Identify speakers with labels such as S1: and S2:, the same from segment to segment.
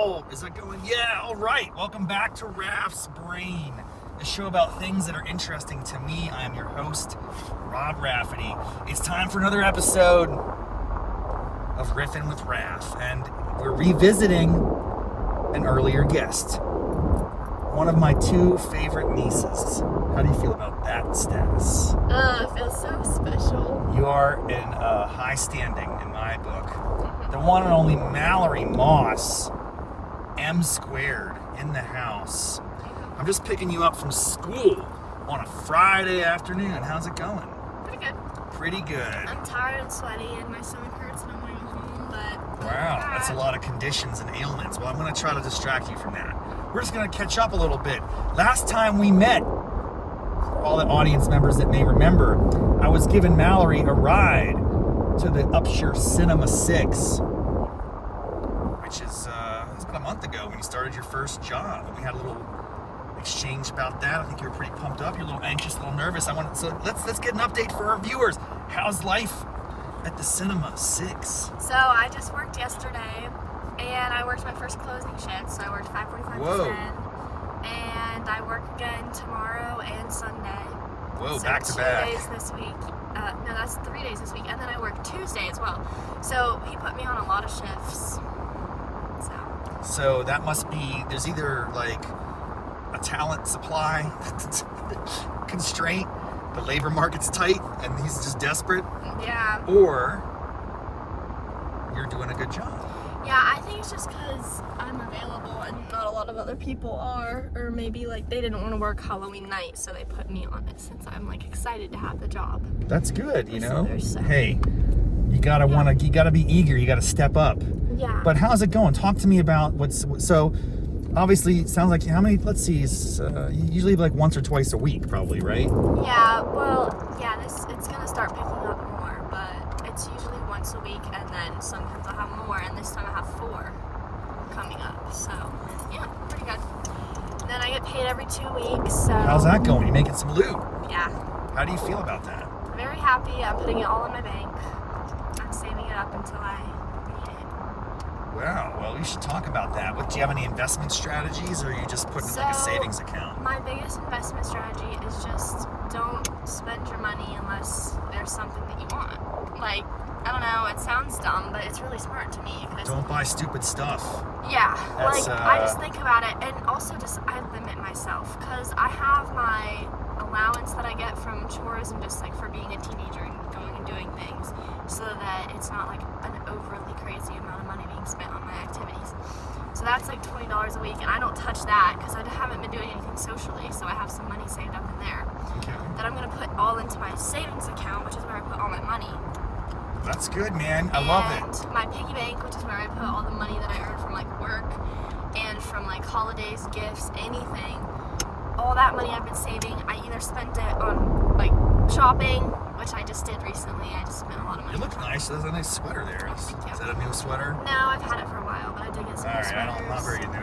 S1: Oh, is that going? Yeah, all right. Welcome back to Raff's Brain, a show about things that are interesting to me. I am your host, Raffety. It's time for another episode of Riffin with Raff, and we're revisiting an earlier guest, one of my two favorite nieces. How do you feel about that status?
S2: It feels so special.
S1: You are in high standing in my book. The one and only Mallory Moss, M squared, in the house. I'm just picking you up from school on a Friday afternoon. How's it going?
S2: Pretty good.
S1: Pretty good.
S2: I'm tired and sweaty and my stomach hurts and I want to go home, but...
S1: Wow, that's a lot of conditions and ailments. Well, I'm going to try to distract you from that. We're just going to catch up a little bit. Last time we met, for all the audience members that may remember, I was giving Mallory a ride to the Upshur Cinema 6, which is it's about a month ago when you started your first job. And we had a little exchange about that. I think you were pretty pumped up. You're a little anxious, a little nervous. So let's get an update for our viewers. How's life at the Cinema 6?
S2: So I just worked yesterday and I worked my first closing shift. So I worked 5:45 to 10. And I work again tomorrow and Sunday.
S1: Whoa,
S2: so
S1: back to back.
S2: 2 days this week. No, that's 3 days this week. And then I work Tuesday as well. So he put me on a lot of shifts.
S1: So that must be, there's either like a talent supply constraint, the labor market's tight, and he's just desperate.
S2: Yeah.
S1: Or you're doing a good job.
S2: Yeah, I think it's just because I'm available and not a lot of other people are, or maybe like they didn't want to work Halloween night, so they put me on it since I'm like excited to have the job.
S1: That's good, you know.
S2: So
S1: hey, you gotta you gotta be eager. You gotta step up.
S2: Yeah.
S1: But how's it going? Talk to me about so. Obviously, it sounds like how many? Let's see. Usually like once or twice a week, probably, right?
S2: Yeah. Well, yeah. It's gonna start picking up more, but it's usually once a week, and then sometimes I'll have more, and this time I have 4 coming up. So yeah, pretty good. And then I get paid every 2 weeks. So
S1: how's that going? You making some loot?
S2: Yeah.
S1: How do you feel about that?
S2: Very happy. I'm putting it all in my bank. I'm saving it up until I need it.
S1: Wow. Well, we should talk about that. Do you have any investment strategies, or are you just putting it in like a savings account?
S2: My biggest investment strategy is just don't spend your money unless there's something that you want. Like, I don't know, it sounds dumb, but it's really smart to me.
S1: Don't buy stupid stuff.
S2: Yeah,
S1: That's,
S2: I just think about it, and also just I limit myself, because I have my allowance that I get from chores and just like for being a teenager and going and doing things, so that it's not like an overly crazy amount of money being spent on my activities. So that's like $20 a week, and I don't touch that because I haven't been doing anything socially, so I have some money saved up in there that I'm going to put all into my savings account, which is where I put all my money.
S1: That's good, man. I love it.
S2: My piggy bank, which is where I put all the money that I earn from like work and from like holidays, gifts, anything. All that money I've been saving, I either spent it on like shopping, which I just did recently. I just spent a lot of money.
S1: You look nice. There's a nice sweater there. Is that a new sweater?
S2: No, I've had it for a while, but I did get some new sweaters.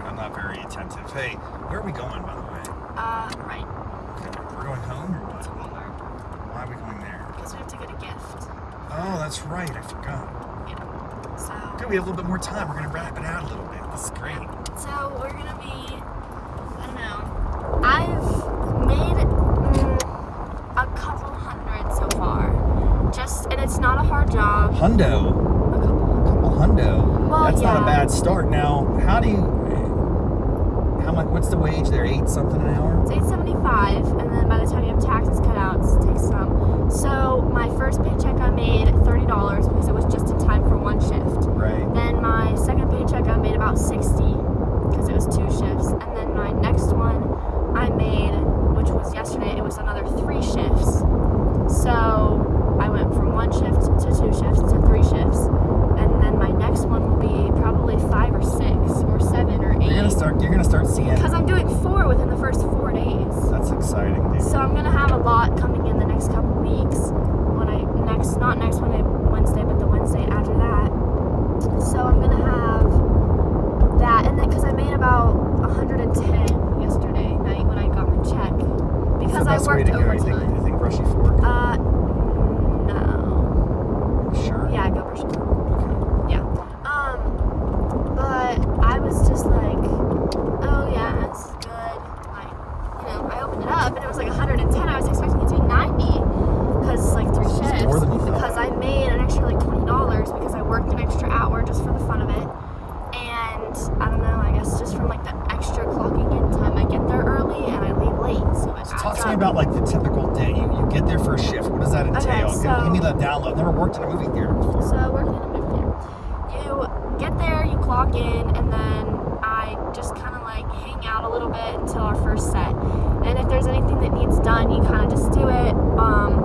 S1: I'm not very attentive. Hey, where are we going, by the way?
S2: Right.
S1: Okay. We're going home or what? Why are we going there?
S2: Because we have to get a gift.
S1: Oh, that's right. I forgot.
S2: Yeah. So.
S1: Good. We have a little bit more time. We're gonna wrap it out a little bit. This is great.
S2: So we're gonna be. I don't know. I've made a couple hundred so far. And it's not a hard job.
S1: Hundo.
S2: A couple
S1: Hundo.
S2: Well,
S1: that's
S2: yeah.
S1: not a bad start. Now, how much? What's the wage there? 8 something an hour?
S2: It's $8.75, and then by the time you have taxes cut out, it takes some. So my first paycheck I made $30 because it was just in time for 1 shift.
S1: Right.
S2: Then my second paycheck I made about $60 because it was 2 shifts, and then my next one I made, which was yesterday, it was another 3 shifts. So I went from 1 shift to 2 shifts to 3 shifts, and then my next one will be probably 5 or 6 or 7 or 8.
S1: You're gonna start seeing.
S2: Because I'm doing 4 within the first 4 days.
S1: That's exciting, dude.
S2: So I'm gonna have a lot coming in the next couple weeks. Not next Wednesday, but the Wednesday after that. So I'm gonna have that, and then because I made about 110 yesterday night when I got my check because I worked overtime.
S1: You think brushy fork?
S2: No.
S1: Sure.
S2: Yeah, go brushy fork.
S1: Okay.
S2: Yeah. But I was just like. extra hour just for the fun of it. And I don't know, I guess just from like the extra clocking in time, I get there early and I leave late. So it
S1: Talk to me about like the typical day. You get there for a shift. What does that entail?
S2: Okay,
S1: Give me the download. I've never worked in a movie theater before.
S2: So working in a movie theater, you get there, you clock in, and then I just kind of like hang out a little bit until our first set. And if there's anything that needs done, you kind of just do it.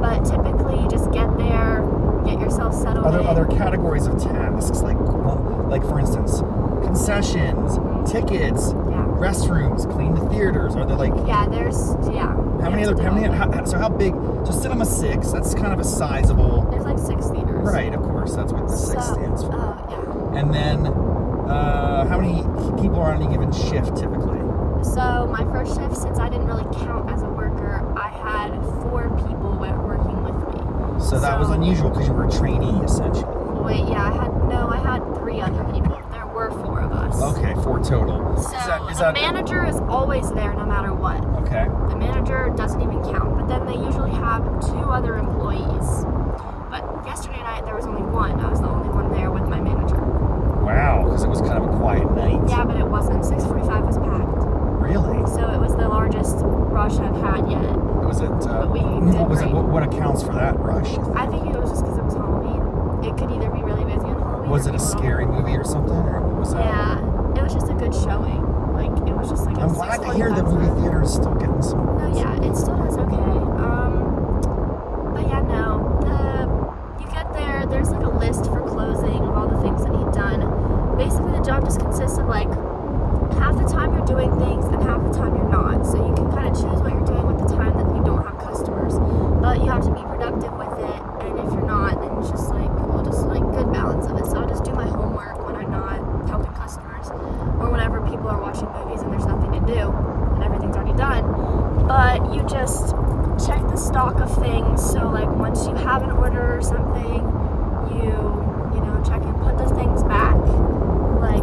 S2: But typically, you just get there, get yourself settled in.
S1: Other categories of tasks, like for instance, concessions, tickets, restrooms, clean the theaters. Are there like how big? So Cinema 6, that's kind of a sizable.
S2: There's like 6 theaters.
S1: Right, of course, that's what the 6 stands for.
S2: Oh yeah.
S1: And then, how many people are on any given shift typically?
S2: So my first shift, since I didn't really count as a worker, I had 4 people working with me.
S1: So that was unusual because you were a trainee essentially.
S2: Wait, yeah, I had 3 other people. There were 4 of us.
S1: Okay, 4 total.
S2: So the manager is always there no matter what.
S1: Okay.
S2: The manager doesn't even count, but then they usually have 2 other employees. But yesterday night there was only 1. I was the only one there with my manager.
S1: Wow, because it was kind of a quiet night.
S2: Yeah, but it wasn't. 6:45 was packed.
S1: Really?
S2: So it was the largest rush I've had yet.
S1: Was it? What accounts for that rush?
S2: I think it was just because it was Halloween. It could either be really busy on Halloween.
S1: Was it a scary movie or something, or what was that?
S2: Yeah, it was just a good showing. Like it was just like.
S1: I'm glad to hear the movie theater is still getting some.
S2: No, yeah, it still does okay. But yeah, no. You get there. There's like a list for closing of all the things that need done. Basically, the job just consists of like half the time you're doing things and half the time you're not. So you can kind of choose what you're doing with the time that you don't have customers. But you have to be productive with it. And if you're not, then it's just like, well, just like good balance of it. So I'll just do my homework when I'm not helping customers. Or whenever people are watching movies and there's nothing to do and everything's already done. But you just check the stock of things. So like once you have an order or something, you check and put the things back. Like,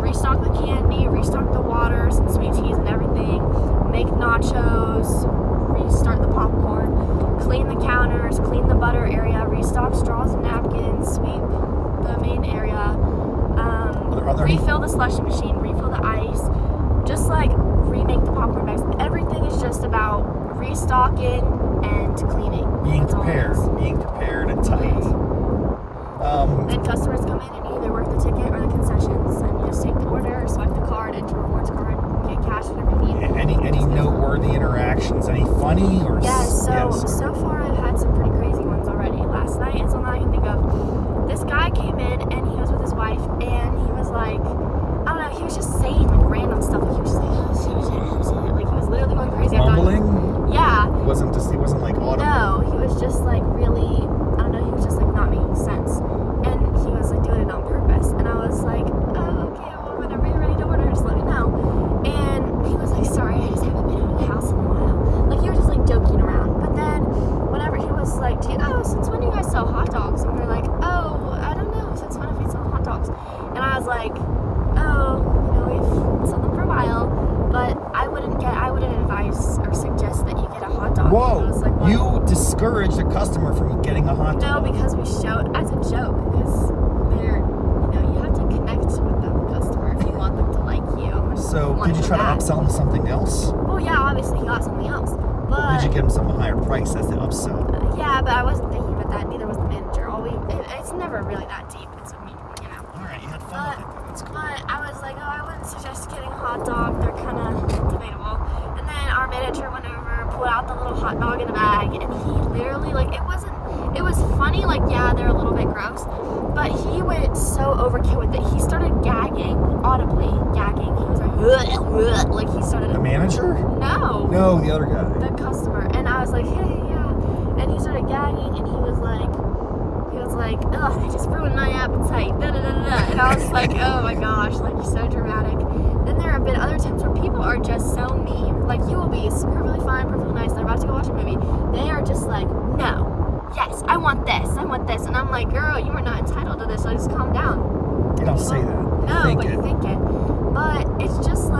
S2: restock the candy, restock the waters and sweet teas and everything, make nachos, restart the popcorn, clean the counters, clean the butter area, restock straws and napkins, sweep the main area, refill the slushie machine, refill the ice, just like remake the popcorn bags. Everything is just about restocking and cleaning.
S1: Being prepared and tight.
S2: And customers come in and you either work the ticket or the concessions, and you just take the order, swipe the card, enter a rewards card, get cash, whatever you need.
S1: Any noteworthy interactions? Any funny or?
S2: Yes. So far I've had some pretty crazy ones already. Last night is all I can think of. This guy came in and he was with his wife, and he was like, I don't know, he was just saying like random stuff. Like he was just like, like he was literally going crazy.
S1: Mumbling?
S2: Yeah.
S1: He wasn't like audible.
S2: No, he was just like really, I don't know, he was just like not making sense. And he was like doing it on purpose. And I was like, oh, okay, well, whenever you're ready to order, just let me know. And he was like, sorry, I just haven't been out of the house in a while. Like, he was just like joking around. But then, whenever he was like, since when do you guys sell hot dogs? And we're like, oh, I don't know, since when have we sold hot dogs? And I was like, we've sold them for a while, but I wouldn't advise or suggest that you get a hot dog.
S1: Whoa,
S2: like,
S1: you discouraged a customer from getting a hot dog.
S2: No, because we showed, as a joke, because they're, you have to connect with the customer if you want them to like you.
S1: So, did you try to upsell them something else?
S2: Well, yeah, obviously he got something else, but...
S1: Did you give him something higher price as the upsell?
S2: Yeah, but I wasn't thinking about that, neither was the manager. It's never really that deep,
S1: Alright, you had fun with it, that's cool.
S2: But I was like, I wouldn't suggest getting a hot dog, they're kind of debatable. And then our manager went over, pulled out the little hot dog in a bag, and he literally, like, it was funny, like, yeah, they're a little bit gross, but he went so overkill with it. He started gagging, audibly gagging. He was like, ugh, like he started...
S1: The manager?
S2: No,
S1: the other guy.
S2: the customer. And I was like, hey, yeah. And he started gagging, and he was like, ugh, I just ruined my appetite, da da da da. And I was like, oh my gosh, like, you're so dramatic. Then there have been other times where people are just so mean. Like, you will be perfectly fine, perfectly nice, they're about to go watch a movie. They are just like, no, yes, I want this. And I'm like, girl, you are not entitled to this, so just calm down.
S1: You don't say that.
S2: No, but you think it. But it's just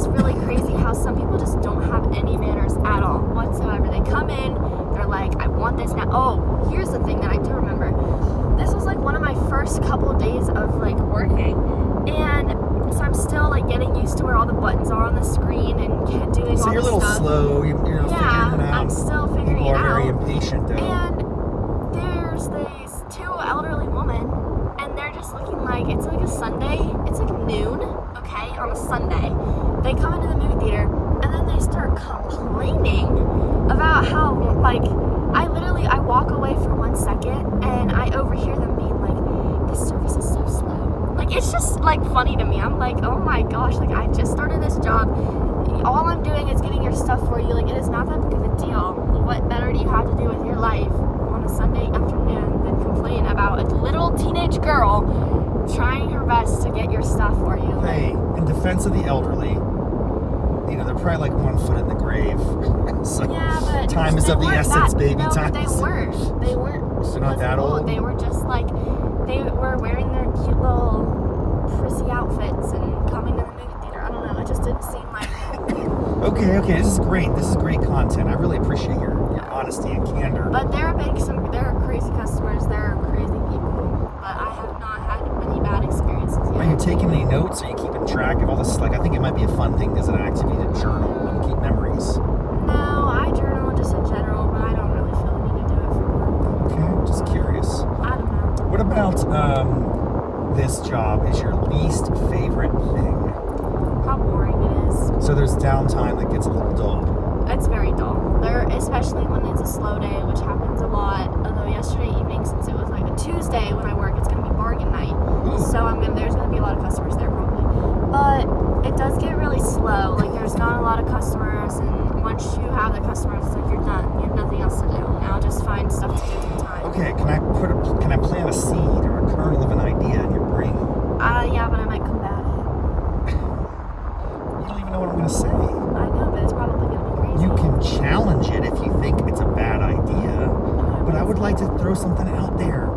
S2: really crazy how some people just don't have any manners at all whatsoever. They come in, they're like, I want this now. Oh, here's the thing that I do remember. this was like one of my first couple days of like working, and so I'm still like getting used to where all the buttons are on the screen and doing
S1: So
S2: all
S1: you're a
S2: the
S1: little
S2: stuff.
S1: slow. You're figuring it out.
S2: I'm still figuring
S1: People
S2: it
S1: are very
S2: out.
S1: impatient, though.
S2: And there's these two elderly women, and they're just looking like it's like a Sunday. It's like noon, okay, on a Sunday. They come into the movie theater, and then they start complaining about how like I walk away for 1 second, and I overhear them being like, "This service is so slow." Like it's just like funny to me. I'm like, oh my gosh, like I just started this job. All I'm doing is getting your stuff for you. Like it is not that big of a deal. What better do you have to do with your life on a Sunday afternoon than complain about a little teenage girl trying her best to get your stuff for you?
S1: Hey, in defense of the elderly, they're probably like 1 foot in the grave. So
S2: Yeah, but
S1: time is of the essence, baby.
S2: No,
S1: Time.
S2: but they weren't.
S1: They're not that old?
S2: They were just like, they were wearing their cute little prissy outfits and coming to the movie theater. I don't know. It just didn't seem like.
S1: Okay. This is great. This is great content. I really appreciate your honesty and candor.
S2: But there are crazy customers. There are crazy people. But I have not had any bad experiences yet.
S1: Are you taking any notes? Are you keeping track of all this? Like, I think it might be a fun thing as an activity to journal and keep memories.
S2: No, I journal just in general, but I don't really feel the need to do it for work.
S1: Okay, just curious.
S2: I don't know.
S1: What about this job is your least favorite thing?
S2: How boring it is.
S1: So there's downtime that gets a little dull.
S2: It's very dull. Especially when it's a slow day, which happens a lot. Although yesterday evening, since it was like a Tuesday when I work, it's going to be bargain night.
S1: Ooh.
S2: So there's going to be a lot of customers there probably. But it does get really slow. Like there's not a lot of customers, and once you have the customers, it's like you're done. You have nothing else to do. Now just find stuff to do through time.
S1: Okay, can I plant a seed or a kernel of an idea in your brain?
S2: Yeah, but I might combat it.
S1: You don't even know what I'm going to say.
S2: I know, but it's probably going to be crazy.
S1: You can challenge it if you think it's a bad idea, but I would like to throw something out there.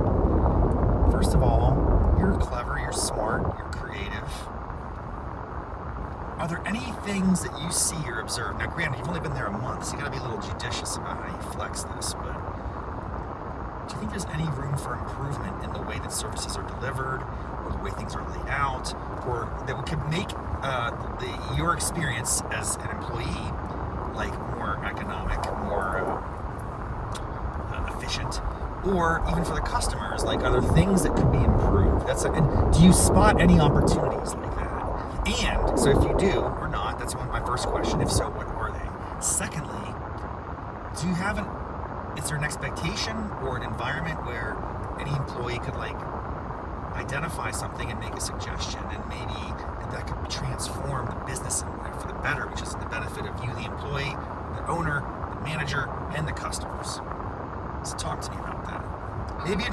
S1: First of all, you're clever, you're smart, you're creative. Are there any things that you see or observe? Now, granted, you've only been there a month, so you got to be a little judicious about how you flex this, but do you think there's any room for improvement in the way that services are delivered, or the way things are laid out, or that could make your experience as an employee like more economic, more efficient, or even for the customers, like are there things that could be improved? And do you spot any opportunities like that? And so if you do or not, that's my first question. If so, what are they? Secondly, is there an expectation or an environment where any employee could like identify something and make a suggestion, and maybe that could transform the business for the better, which is the benefit of you, the employee, the owner, the manager, and the customers. So talk to me about that. Maybe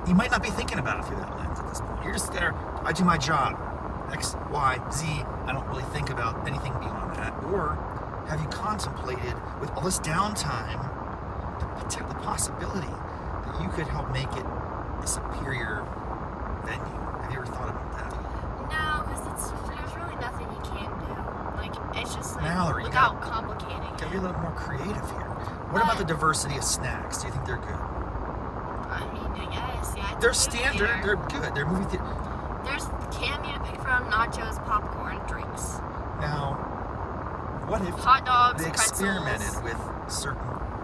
S1: you might not be thinking about it through that lens at this point. You're just there, I do my job, X, Y, Z. I don't really think about anything beyond that. Or have you contemplated, with all this downtime, the possibility that you could help make it a superior venue? Have you ever thought about that?
S2: No, because there's really nothing you can do. Like it's just like
S1: Mallory,
S2: without complicating
S1: You gotta
S2: it.
S1: be a little more creative here. What about the diversity of snacks? Do you think they're good?
S2: I mean, I guess, yeah.
S1: They're standard. They're good. They're movie theater.
S2: There's candy to pick from, nachos, popcorn, drinks.
S1: Now, what if
S2: Hot dogs,
S1: they experimented
S2: pretzels.
S1: with certain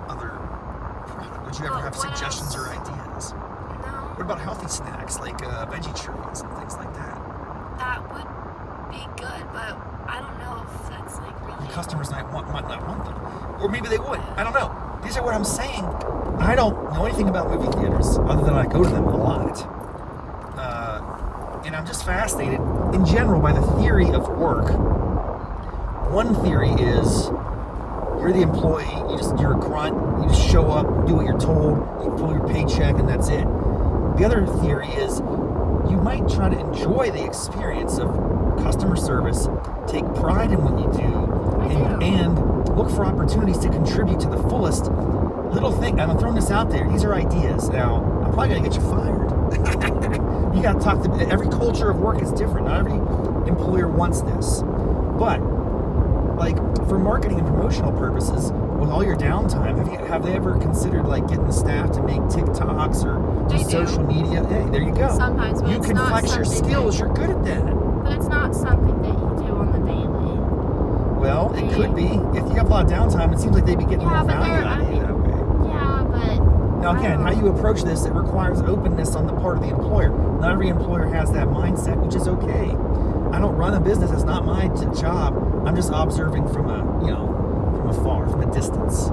S1: other products? Would you ever
S2: Well,
S1: have
S2: what
S1: suggestions
S2: else?
S1: or ideas?
S2: No,
S1: What about healthy snacks like veggie trays and things like that?
S2: that would be good, but I don't know if that's like really.
S1: The customers might not want them, or maybe they would. I don't know. These are what I'm saying. I don't know anything about movie theaters other than I go to them a lot, and I'm just fascinated in general by the theory of work. One theory is you're the employee, you're a grunt, you just show up, do what you're told, you pull your paycheck, and that's it. The other theory is you might try to enjoy the experience of customer service, take pride in what you do, and look for opportunities to contribute to the fullest little thing. And I'm throwing this out there. These are ideas. Now, I'm probably going to get you fired. You got to talk to every culture of work is different. Not every employer wants this. But like for marketing and promotional purposes, with all your downtime, have they ever considered like getting the staff to make TikToks or
S2: They
S1: Just
S2: do.
S1: social media. Hey, there you go.
S2: Sometimes, but
S1: you
S2: it's
S1: can
S2: not
S1: flex your
S2: something
S1: skills. You're good at that.
S2: But it's not something that you do on the daily.
S1: Well, it could be. If you have a lot of downtime, it seems like they'd be getting
S2: Yeah,
S1: more
S2: but
S1: value
S2: they're-
S1: out of you that way.
S2: Yeah, but
S1: Now, again, how you approach this, it requires openness on the part of the employer. Not every employer has that mindset, which is okay. I don't run a business. It's not my job. I'm just observing from from afar, from a distance.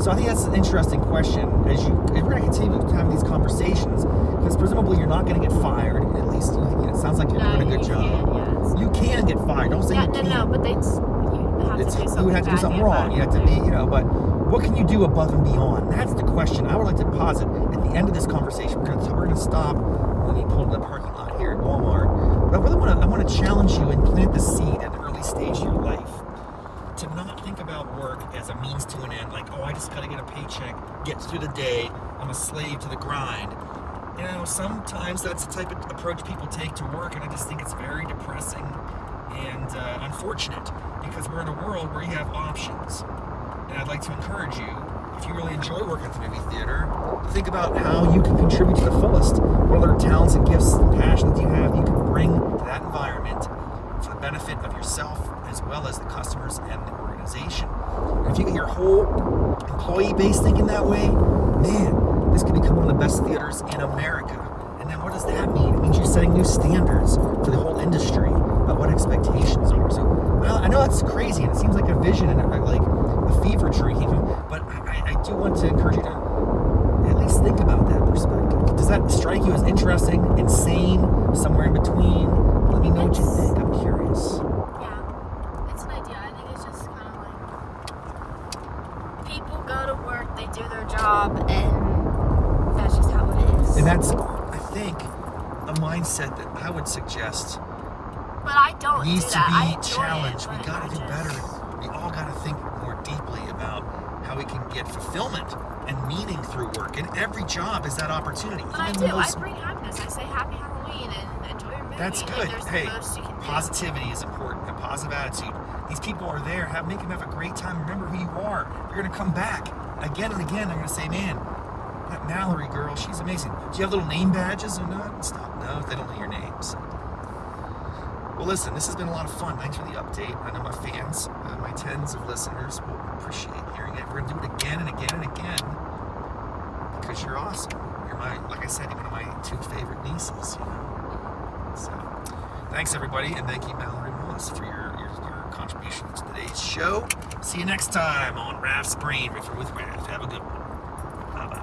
S1: So I think that's an interesting question. As we're going to continue having these conversations, because presumably you're not going to get fired. At least it sounds like you're doing a good job. You can get fired. Don't say you can't.
S2: No, but you have to do something.
S1: You would have to do something wrong. You have to be, but what can you do above and beyond? That's the question. I would like to posit at the end of this conversation. We're going to stop when we pull into the parking lot here at Walmart. But I really want to challenge you and plant the seed at an early stage of your life to not think about work as a means to an end. Like, oh, I just got to get a paycheck, get through the day. I'm a slave to the grind. Sometimes that's the type of approach people take to work, and I just think it's very depressing and unfortunate, because we're in a world where you have options. And I'd like to encourage you, if you really enjoy working at the movie theater, to think about how you can contribute to the fullest. What other talents and gifts and passions you have that you can bring to that environment for the benefit of yourself as well as the customers and the organization. And if you get your whole employee base thinking that way, man, this could become one of the best theaters in America. And then what does that mean? It means you're setting new standards for the whole industry about what expectations are. So I know that's crazy, and it seems like a vision and like a fever dream, but I do want to encourage you to at least think about that perspective. Does that strike you as interesting, insane, somewhere in between? Let me know what you think. I'm curious.
S2: Yeah, it's an idea. I think it's just kind of like people go to work, they do their job, and that's just how it is.
S1: And that's, I think, a mindset that I would suggest
S2: But I don't
S1: needs
S2: do
S1: to
S2: that. I
S1: be
S2: enjoy
S1: challenged.
S2: it,
S1: We
S2: but
S1: got
S2: I
S1: to do
S2: just-
S1: better. We all got to think more deeply about how we can get fulfillment and meaning through work. And every job is that opportunity.
S2: But I
S1: Even
S2: do.
S1: the most-
S2: I bring happiness. I say happy Halloween and enjoy your movie.
S1: That's
S2: Like,
S1: good.
S2: there's
S1: Hey,
S2: the most you can do.
S1: positivity is important. A positive attitude. These people are there. Make them have a great time. Remember who you are. You're going to come back again and again. They're going to say, man, that Mallory girl, she's amazing. Do you have little name badges or not? Stop. No, they don't know your names. Well, listen, this has been a lot of fun. Thanks for the update. I know my fans, my tens of listeners, will appreciate hearing it. We're going to do it again and again and again because you're awesome. You're like I said, you're one of my two favorite nieces, So, thanks, everybody, and thank you, Mallory Moss, for your contribution to today's show. See you next time on Raff's Brain Riffin with Raff. Have a good one. Bye-bye.